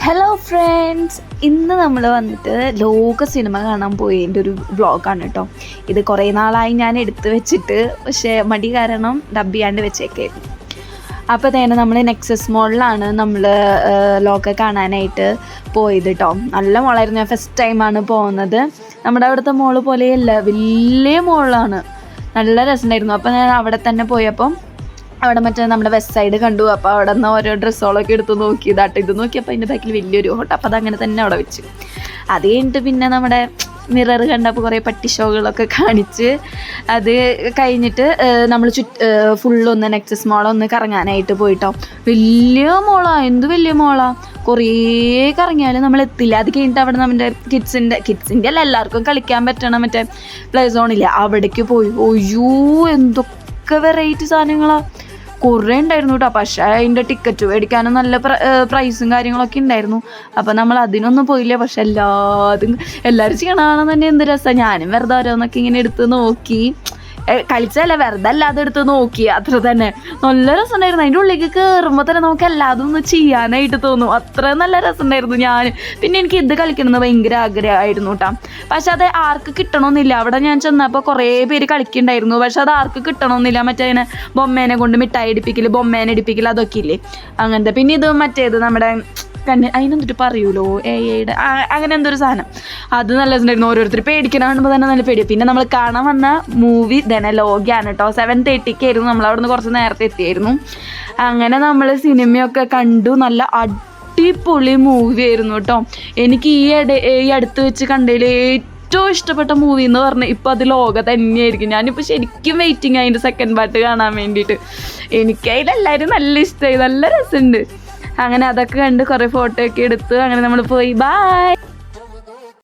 Hello friends, ഇന്ന് നമ്മൾ വന്നിട്ട് ലോക സിനിമ കാണാൻ പോയതിൻ്റെ ഒരു വ്ളോഗാണ് കേട്ടോ. ഇത് കുറേ നാളായി ഞാൻ എടുത്ത് വെച്ചിട്ട്, പക്ഷേ മടി കാരണം ഡബ് ചെയ്യാണ്ട് വെച്ചേക്കായിരുന്നു. അപ്പോൾ തന്നെ നമ്മൾ നെക്സസ് മോളിലാണ് നമ്മൾ ലോക കാണാനായിട്ട് പോയത് കേട്ടോ. നല്ല മോളായിരുന്നു. ഞാൻ ഫസ്റ്റ് ടൈമാണ് പോകുന്നത്. നമ്മുടെ അവിടുത്തെ മോള് പോലെയല്ല, വലിയ മോളാണ്. നല്ല രസമുണ്ടായിരുന്നു. അപ്പോൾ ഞാൻ അവിടെ തന്നെ പോയപ്പം അവിടെ മറ്റേ നമ്മുടെ വെസ്റ്റ് സൈഡ് കണ്ടു. അപ്പോൾ അവിടെ നിന്ന് ഓരോ ഡ്രസ്സുകളൊക്കെ എടുത്ത് നോക്കി. ഇതാട്ടോ ഇത് നോക്കിയപ്പോൾ അതിൻ്റെ ബാക്കിൽ വലിയൊരു ഹോട്ട്. അപ്പോൾ അതങ്ങനെ തന്നെ അവിടെ വെച്ചു. അത് കഴിഞ്ഞിട്ട് പിന്നെ നമ്മുടെ മിറർ കണ്ടപ്പോൾ കുറേ പട്ടി ഷോകളൊക്കെ കാണിച്ച് അത് കഴിഞ്ഞിട്ട് നമ്മൾ ഫുള്ളൊന്ന് നെക്സസ് മോളൊന്ന് കറങ്ങാനായിട്ട് പോയിട്ടോ. വലിയ മോളാണ്, എന്ത് വലിയ മോളാണ്. കുറേ കറങ്ങിയാലും നമ്മൾ എത്തില്ല. അത് കഴിഞ്ഞിട്ട് അവിടെ നമ്മുടെ കിഡ്സിൻ്റെ അല്ല, എല്ലാവർക്കും കളിക്കാൻ പറ്റണം മറ്റേ പ്ലേ സോണില്ല, അവിടേക്ക് പോയി. ഒയ്യോ, എന്തൊക്കെ വെറൈറ്റി സാധനങ്ങളാണ്, കുറേ ഉണ്ടായിരുന്നു കേട്ടോ. പക്ഷേ അതിൻ്റെ ടിക്കറ്റ് മേടിക്കാനും നല്ല പ്രൈസും കാര്യങ്ങളൊക്കെ ഉണ്ടായിരുന്നു. അപ്പോൾ നമ്മൾ അതിനൊന്നും പോയില്ല. പക്ഷെ എല്ലാവരും ചെയ്യണമെന്ന് തന്നെ എന്ത് രസമാണ്. ഞാനും വെറുതെ ഓരോന്നൊക്കെ ഇങ്ങനെ എടുത്ത് നോക്കി, കളിച്ചല്ല വെറുതെ അല്ലാതെ എടുത്ത് നോക്കി, അത്ര തന്നെ. നല്ല രസമുണ്ടായിരുന്നു. അതിൻ്റെ ഉള്ളിലേക്ക് കയറുമ്പോൾ തന്നെ നമുക്ക് എല്ലാതും ഒന്ന് ചെയ്യാനായിട്ട് തോന്നും. അത്ര നല്ല രസമുണ്ടായിരുന്നു. പിന്നെ എനിക്ക് ഇത് കളിക്കണമെന്ന് ഭയങ്കര ആഗ്രഹമായിരുന്നു കേട്ടോ. പക്ഷെ അത് ആർക്ക് കിട്ടണമെന്നില്ല. അവിടെ ഞാൻ ചെന്നപ്പോൾ കുറേ പേര് കളിക്കുന്നുണ്ടായിരുന്നു. പക്ഷെ അത് ആർക്ക് കിട്ടണമെന്നില്ല. മറ്റേ അതിനെ ബൊമ്മേനെ കൊണ്ട് മിഠായി അടിപ്പിക്കൽ, ബൊമ്മേനെ അടിപ്പിക്കൽ, അതൊക്കെ ഇല്ലേ അങ്ങനത്തെ. പിന്നെ ഇത് മറ്റേത് നമ്മുടെ അതിനെന്തിട്ട് പറയൂലോ, എയുടെ അങ്ങനെ എന്തൊരു സാധനം, അത് നല്ല രസമുണ്ടായിരുന്നു. ഓരോരുത്തർ പേടിക്കണം കാണുമ്പോൾ തന്നെ നല്ല പേടിയാണ്. പിന്നെ നമ്മൾ കാണാൻ വന്ന മൂവി ലോകയാണ് കേട്ടോ. 7:30 നമ്മൾ അവിടെ നിന്ന് കുറച്ച് നേരത്തെ എത്തിയായിരുന്നു. അങ്ങനെ നമ്മൾ സിനിമയൊക്കെ കണ്ടു. നല്ല അടിപൊളി മൂവി ആയിരുന്നു കേട്ടോ. എനിക്ക് ഈ അടുത്ത് വെച്ച് കണ്ടതിൽ ഏറ്റവും ഇഷ്ടപ്പെട്ട മൂവി എന്ന് പറഞ്ഞാൽ ഇപ്പോൾ അത് ലോക തന്നെയായിരിക്കും. ഞാനിപ്പോൾ ശരിക്കും വെയിറ്റിംഗ് അതിൻ്റെ സെക്കൻഡ് പാർട്ട് കാണാൻ വേണ്ടിയിട്ട്. എനിക്കതിലെല്ലാവരും നല്ല ഇഷ്ടമായി, നല്ല രസമുണ്ട്. അങ്ങനെ അതൊക്കെ കണ്ട് കുറേ ഫോട്ടോ ഒക്കെ എടുത്ത് അങ്ങനെ നമ്മൾ പോയി. ബൈ.